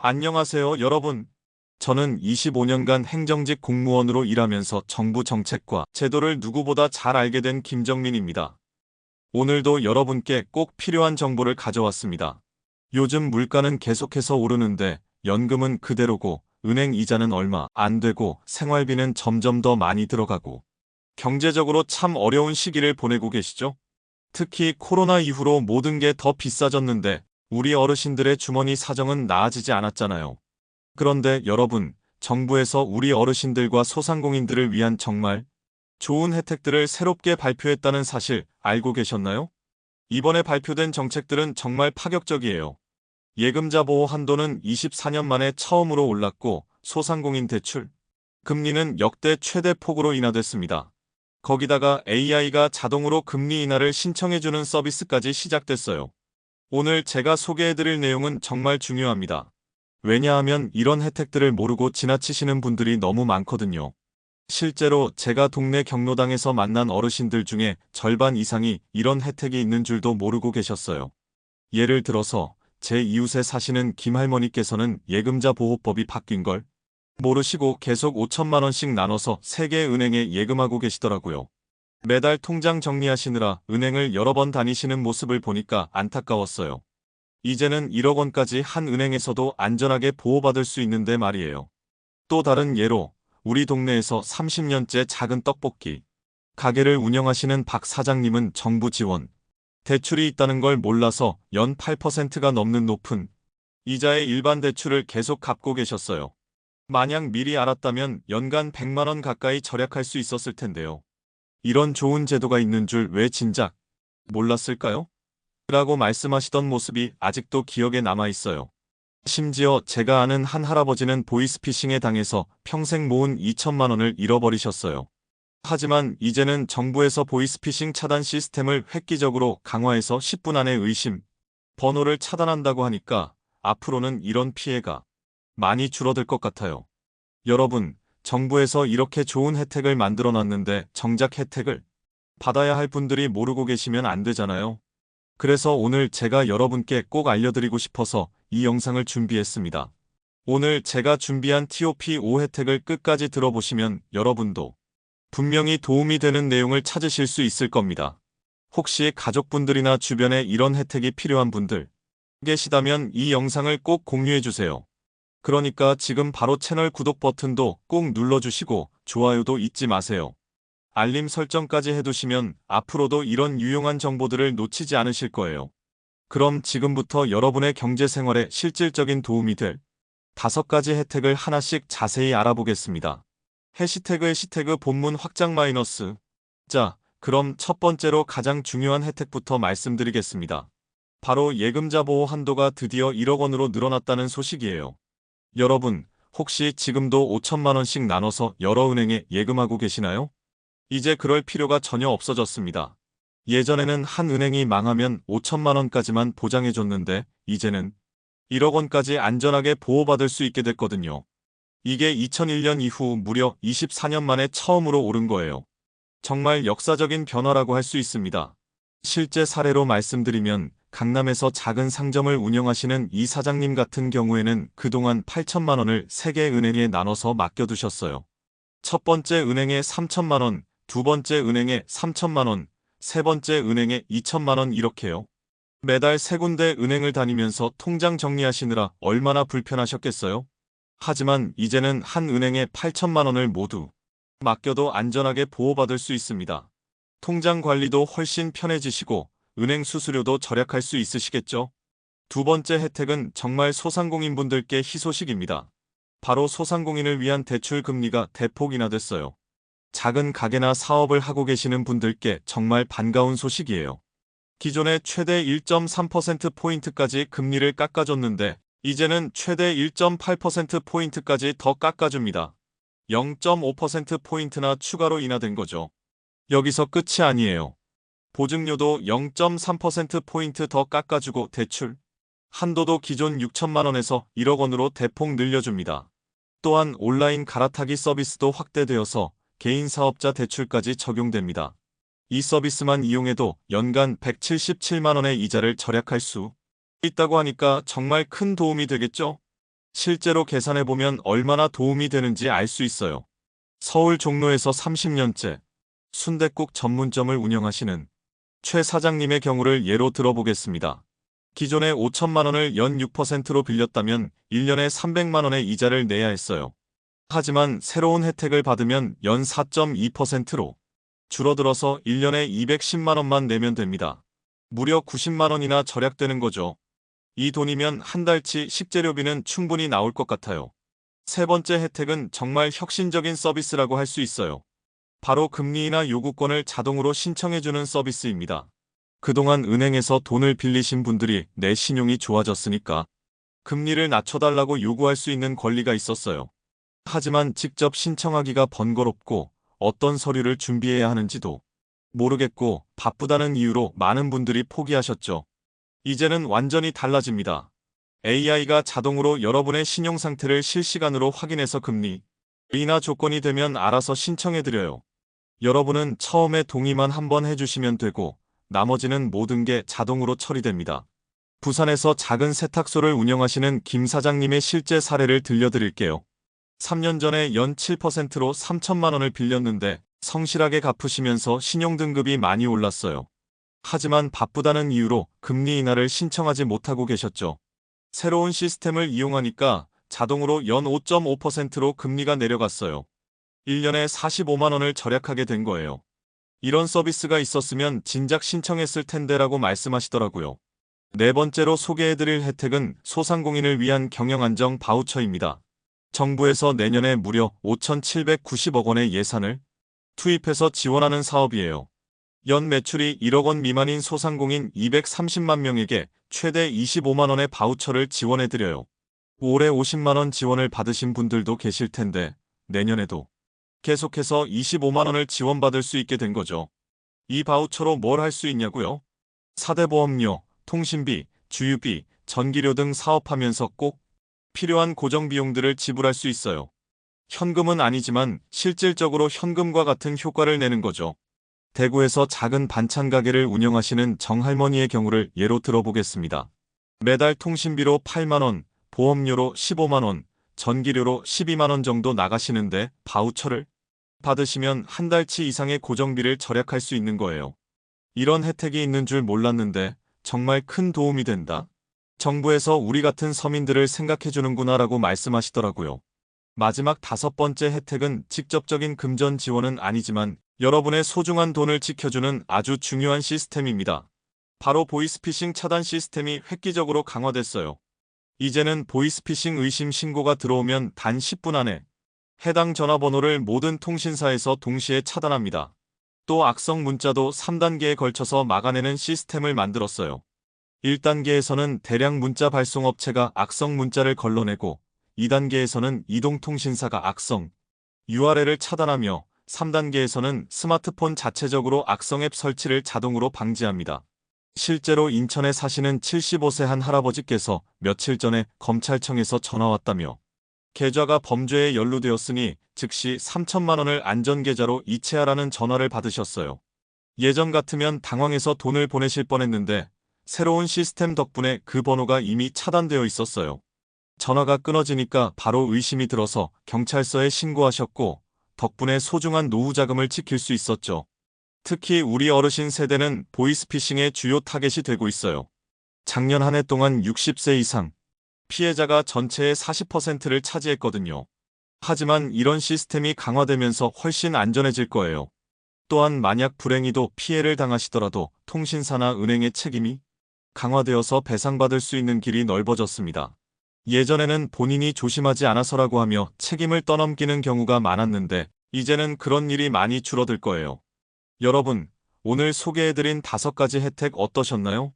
안녕하세요, 여러분. 저는 25년간 행정직 공무원으로 일하면서 정부 정책과 제도를 누구보다 잘 알게 된 김정민입니다. 오늘도 여러분께 꼭 필요한 정보를 가져왔습니다. 요즘 물가는 계속해서 오르는데 연금은 그대로고 은행 이자는 얼마 안 되고 생활비는 점점 더 많이 들어가고 경제적으로 참 어려운 시기를 보내고 계시죠? 특히 코로나 이후로 모든 게 더 비싸졌는데 우리 어르신들의 주머니 사정은 나아지지 않았잖아요. 그런데 여러분, 정부에서 우리 어르신들과 소상공인들을 위한 정말 좋은 혜택들을 새롭게 발표했다는 사실 알고 계셨나요? 이번에 발표된 정책들은 정말 파격적이에요. 예금자 보호 한도는 24년 만에 처음으로 올랐고 소상공인 대출, 금리는 역대 최대 폭으로 인하됐습니다. 거기다가 AI가 자동으로 금리 인하를 신청해주는 서비스까지 시작됐어요. 오늘 제가 소개해드릴 내용은 정말 중요합니다. 왜냐하면 이런 혜택들을 모르고 지나치시는 분들이 너무 많거든요. 실제로 제가 동네 경로당에서 만난 어르신들 중에 절반 이상이 이런 혜택이 있는 줄도 모르고 계셨어요. 예를 들어서 제 이웃에 사시는 김할머니께서는 예금자 보호법이 바뀐 걸 모르시고 계속 5천만 원씩 나눠서 3개 은행에 예금하고 계시더라고요. 매달 통장 정리하시느라 은행을 여러 번 다니시는 모습을 보니까 안타까웠어요. 이제는 1억 원까지 한 은행에서도 안전하게 보호받을 수 있는데 말이에요. 또 다른 예로 우리 동네에서 30년째 작은 떡볶이 가게를 운영하시는 박 사장님은 정부 지원 대출이 있다는 걸 몰라서 연 8%가 넘는 높은 이자의 일반 대출을 계속 갚고 계셨어요. 만약 미리 알았다면 연간 100만 원 가까이 절약할 수 있었을 텐데요. 이런 좋은 제도가 있는 줄 왜 진작 몰랐을까요? 라고 말씀하시던 모습이 아직도 기억에 남아 있어요. 심지어 제가 아는 한 할아버지는 보이스피싱에 당해서 평생 모은 2천만 원을 잃어버리셨어요. 하지만 이제는 정부에서 보이스피싱 차단 시스템을 획기적으로 강화해서 10분 안에 의심, 번호를 차단한다고 하니까 앞으로는 이런 피해가 많이 줄어들 것 같아요. 여러분, 정부에서 이렇게 좋은 혜택을 만들어 놨는데 정작 혜택을 받아야 할 분들이 모르고 계시면 안 되잖아요. 그래서 오늘 제가 여러분께 꼭 알려드리고 싶어서 이 영상을 준비했습니다. 오늘 제가 준비한 TOP5 혜택을 끝까지 들어보시면 여러분도 분명히 도움이 되는 내용을 찾으실 수 있을 겁니다. 혹시 가족분들이나 주변에 이런 혜택이 필요한 분들 계시다면 이 영상을 꼭 공유해주세요. 그러니까 지금 바로 채널 구독 버튼도 꼭 눌러주시고 좋아요도 잊지 마세요. 알림 설정까지 해두시면 앞으로도 이런 유용한 정보들을 놓치지 않으실 거예요. 그럼 지금부터 여러분의 경제 생활에 실질적인 도움이 될 5가지 혜택을 하나씩 자세히 알아보겠습니다. 해시태그 본문 확장 마이너스. 자, 그럼 첫 번째로 가장 중요한 혜택부터 말씀드리겠습니다. 바로 예금자 보호 한도가 드디어 1억 원으로 늘어났다는 소식이에요. 여러분, 혹시 지금도 5천만 원씩 나눠서 여러 은행에 예금하고 계시나요? 이제 그럴 필요가 전혀 없어졌습니다. 예전에는 한 은행이 망하면 5천만 원까지만 보장해줬는데 이제는 1억 원까지 안전하게 보호받을 수 있게 됐거든요. 이게 2001년 이후 무려 24년 만에 처음으로 오른 거예요. 정말 역사적인 변화라고 할 수 있습니다. 실제 사례로 말씀드리면 강남에서 작은 상점을 운영하시는 이 사장님 같은 경우에는 그동안 8천만 원을 3개 은행에 나눠서 맡겨두셨어요. 첫 번째 은행에 3천만 원, 두 번째 은행에 3천만 원, 세 번째 은행에 2천만 원 이렇게요. 매달 3군데 은행을 다니면서 통장 정리하시느라 얼마나 불편하셨겠어요? 하지만 이제는 한 은행에 8천만 원을 모두 맡겨도 안전하게 보호받을 수 있습니다. 통장 관리도 훨씬 편해지시고 은행 수수료도 절약할 수 있으시겠죠? 두 번째 혜택은 정말 소상공인분들께 희소식입니다. 바로 소상공인을 위한 대출 금리가 대폭 인하됐어요. 작은 가게나 사업을 하고 계시는 분들께 정말 반가운 소식이에요. 기존에 최대 1.3%포인트까지 금리를 깎아줬는데 이제는 최대 1.8%포인트까지 더 깎아줍니다. 0.5%포인트나 추가로 인하된 거죠. 여기서 끝이 아니에요. 보증료도 0.3%포인트 더 깎아주고 대출 한도도 기존 6천만 원에서 1억 원으로 대폭 늘려줍니다. 또한 온라인 갈아타기 서비스도 확대되어서 개인 사업자 대출까지 적용됩니다. 이 서비스만 이용해도 연간 177만 원의 이자를 절약할 수 있다고 하니까 정말 큰 도움이 되겠죠? 실제로 계산해보면 얼마나 도움이 되는지 알 수 있어요. 서울 종로에서 30년째 순댓국 전문점을 운영하시는 최 사장님의 경우를 예로 들어보겠습니다. 기존에 5천만 원을 연 6%로 빌렸다면 1년에 300만 원의 이자를 내야 했어요. 하지만 새로운 혜택을 받으면 연 4.2%로 줄어들어서 1년에 210만 원만 내면 됩니다. 무려 90만 원이나 절약되는 거죠. 이 돈이면 한 달치 식재료비는 충분히 나올 것 같아요. 세 번째 혜택은 정말 혁신적인 서비스라고 할 수 있어요. 바로 금리나 요구권을 자동으로 신청해주는 서비스입니다. 그동안 은행에서 돈을 빌리신 분들이 내 신용이 좋아졌으니까 금리를 낮춰달라고 요구할 수 있는 권리가 있었어요. 하지만 직접 신청하기가 번거롭고 어떤 서류를 준비해야 하는지도 모르겠고 바쁘다는 이유로 많은 분들이 포기하셨죠. 이제는 완전히 달라집니다. AI가 자동으로 여러분의 신용 상태를 실시간으로 확인해서 금리나 조건이 되면 알아서 신청해드려요. 여러분은 처음에 동의만 한번 해주시면 되고 나머지는 모든 게 자동으로 처리됩니다. 부산에서 작은 세탁소를 운영하시는 김 사장님의 실제 사례를 들려드릴게요. 3년 전에 연 7%로 3천만 원을 빌렸는데 성실하게 갚으시면서 신용등급이 많이 올랐어요. 하지만 바쁘다는 이유로 금리 인하를 신청하지 못하고 계셨죠. 새로운 시스템을 이용하니까 자동으로 연 5.5%로 금리가 내려갔어요. 1년에 45만 원을 절약하게 된 거예요. 이런 서비스가 있었으면 진작 신청했을 텐데라고 말씀하시더라고요. 네 번째로 소개해드릴 혜택은 소상공인을 위한 경영안정 바우처입니다. 정부에서 내년에 무려 5,790억 원의 예산을 투입해서 지원하는 사업이에요. 연 매출이 1억 원 미만인 소상공인 230만 명에게 최대 25만 원의 바우처를 지원해드려요. 올해 50만 원 지원을 받으신 분들도 계실 텐데 내년에도 계속해서 25만 원을 지원받을 수 있게 된 거죠. 이 바우처로 뭘 할 수 있냐고요? 사대보험료, 통신비, 주유비, 전기료 등 사업하면서 꼭 필요한 고정비용들을 지불할 수 있어요. 현금은 아니지만 실질적으로 현금과 같은 효과를 내는 거죠. 대구에서 작은 반찬 가게를 운영하시는 정할머니의 경우를 예로 들어보겠습니다. 매달 통신비로 8만 원, 보험료로 15만 원, 전기료로 12만 원 정도 나가시는데 바우처를 받으시면 한 달치 이상의 고정비를 절약할 수 있는 거예요. 이런 혜택이 있는 줄 몰랐는데 정말 큰 도움이 된다. 정부에서 우리 같은 서민들을 생각해주는구나 라고 말씀하시더라고요. 마지막 다섯 번째 혜택은 직접적인 금전 지원은 아니지만 여러분의 소중한 돈을 지켜주는 아주 중요한 시스템입니다. 바로 보이스피싱 차단 시스템이 획기적으로 강화됐어요. 이제는 보이스피싱 의심 신고가 들어오면 단 10분 안에 해당 전화번호를 모든 통신사에서 동시에 차단합니다. 또 악성 문자도 3단계에 걸쳐서 막아내는 시스템을 만들었어요. 1단계에서는 대량 문자 발송업체가 악성 문자를 걸러내고 2단계에서는 이동통신사가 악성 URL을 차단하며 3단계에서는 스마트폰 자체적으로 악성 앱 설치를 자동으로 방지합니다. 실제로 인천에 사시는 75세 한 할아버지께서 며칠 전에 검찰청에서 전화 왔다며 계좌가 범죄에 연루되었으니 즉시 3천만 원을 안전계좌로 이체하라는 전화를 받으셨어요. 예전 같으면 당황해서 돈을 보내실 뻔했는데 새로운 시스템 덕분에 그 번호가 이미 차단되어 있었어요. 전화가 끊어지니까 바로 의심이 들어서 경찰서에 신고하셨고 덕분에 소중한 노후 자금을 지킬 수 있었죠. 특히 우리 어르신 세대는 보이스피싱의 주요 타겟이 되고 있어요. 작년 한 해 동안 60세 이상 피해자가 전체의 40%를 차지했거든요. 하지만 이런 시스템이 강화되면서 훨씬 안전해질 거예요. 또한 만약 불행히도 피해를 당하시더라도 통신사나 은행의 책임이 강화되어서 배상받을 수 있는 길이 넓어졌습니다. 예전에는 본인이 조심하지 않아서라고 하며 책임을 떠넘기는 경우가 많았는데 이제는 그런 일이 많이 줄어들 거예요. 여러분, 오늘 소개해드린 5가지 혜택 어떠셨나요?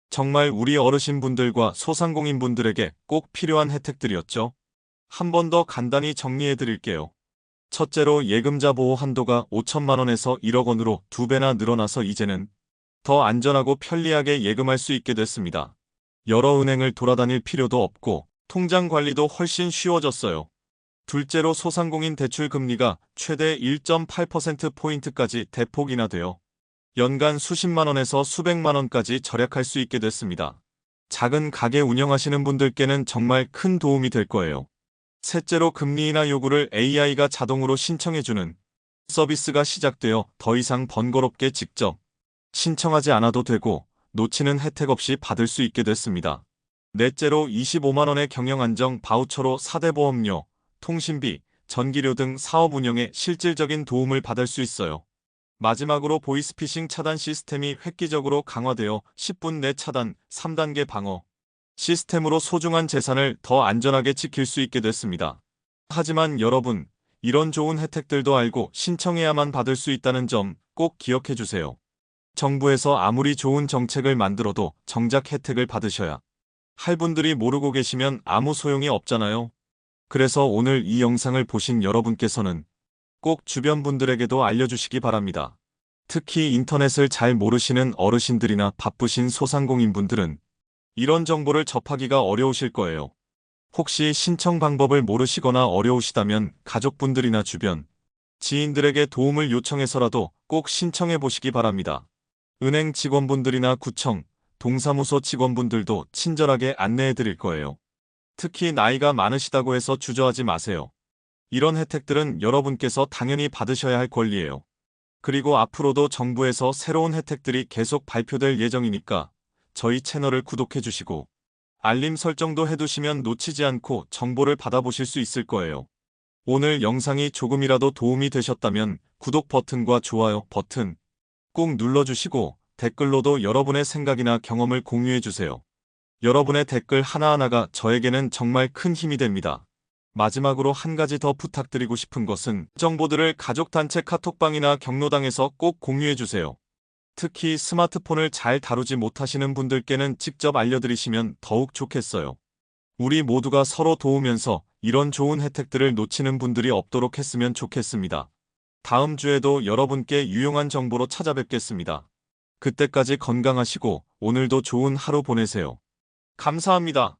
정말 우리 어르신분들과 소상공인분들에게 꼭 필요한 혜택들이었죠. 한 번 더 간단히 정리해드릴게요. 첫째로 예금자 보호 한도가 5천만 원에서 1억 원으로 2배나 늘어나서 이제는 더 안전하고 편리하게 예금할 수 있게 됐습니다. 여러 은행을 돌아다닐 필요도 없고 통장 관리도 훨씬 쉬워졌어요. 둘째로 소상공인 대출 금리가 최대 1.8%포인트까지 대폭 인하되어 연간 수십만 원에서 수백만 원까지 절약할 수 있게 됐습니다. 작은 가게 운영하시는 분들께는 정말 큰 도움이 될 거예요. 셋째로 금리나 요구를 AI가 자동으로 신청해주는 서비스가 시작되어 더 이상 번거롭게 직접 신청하지 않아도 되고 놓치는 혜택 없이 받을 수 있게 됐습니다. 넷째로 25만 원의 경영안정 바우처로 4대 보험료, 통신비, 전기료 등 사업 운영에 실질적인 도움을 받을 수 있어요. 마지막으로 보이스피싱 차단 시스템이 획기적으로 강화되어 10분 내 차단, 3단계 방어 시스템으로 소중한 재산을 더 안전하게 지킬 수 있게 됐습니다. 하지만 여러분, 이런 좋은 혜택들도 알고 신청해야만 받을 수 있다는 점 꼭 기억해 주세요. 정부에서 아무리 좋은 정책을 만들어도 정작 혜택을 받으셔야 할 분들이 모르고 계시면 아무 소용이 없잖아요. 그래서 오늘 이 영상을 보신 여러분께서는 꼭 주변 분들에게도 알려주시기 바랍니다. 특히 인터넷을 잘 모르시는 어르신들이나 바쁘신 소상공인분들은 이런 정보를 접하기가 어려우실 거예요. 혹시 신청 방법을 모르시거나 어려우시다면 가족분들이나 주변 지인들에게 도움을 요청해서라도 꼭 신청해 보시기 바랍니다. 은행 직원분들이나 구청, 동사무소 직원분들도 친절하게 안내해 드릴 거예요. 특히 나이가 많으시다고 해서 주저하지 마세요. 이런 혜택들은 여러분께서 당연히 받으셔야 할 권리예요. 그리고 앞으로도 정부에서 새로운 혜택들이 계속 발표될 예정이니까 저희 채널을 구독해 주시고 알림 설정도 해두시면 놓치지 않고 정보를 받아보실 수 있을 거예요. 오늘 영상이 조금이라도 도움이 되셨다면 구독 버튼과 좋아요 버튼 꼭 눌러주시고 댓글로도 여러분의 생각이나 경험을 공유해 주세요. 여러분의 댓글 하나하나가 저에게는 정말 큰 힘이 됩니다. 마지막으로 한 가지 더 부탁드리고 싶은 것은 정보들을 가족단체 카톡방이나 경로당에서 꼭 공유해 주세요. 특히 스마트폰을 잘 다루지 못하시는 분들께는 직접 알려드리시면 더욱 좋겠어요. 우리 모두가 서로 도우면서 이런 좋은 혜택들을 놓치는 분들이 없도록 했으면 좋겠습니다. 다음 주에도 여러분께 유용한 정보로 찾아뵙겠습니다. 그때까지 건강하시고 오늘도 좋은 하루 보내세요. 감사합니다.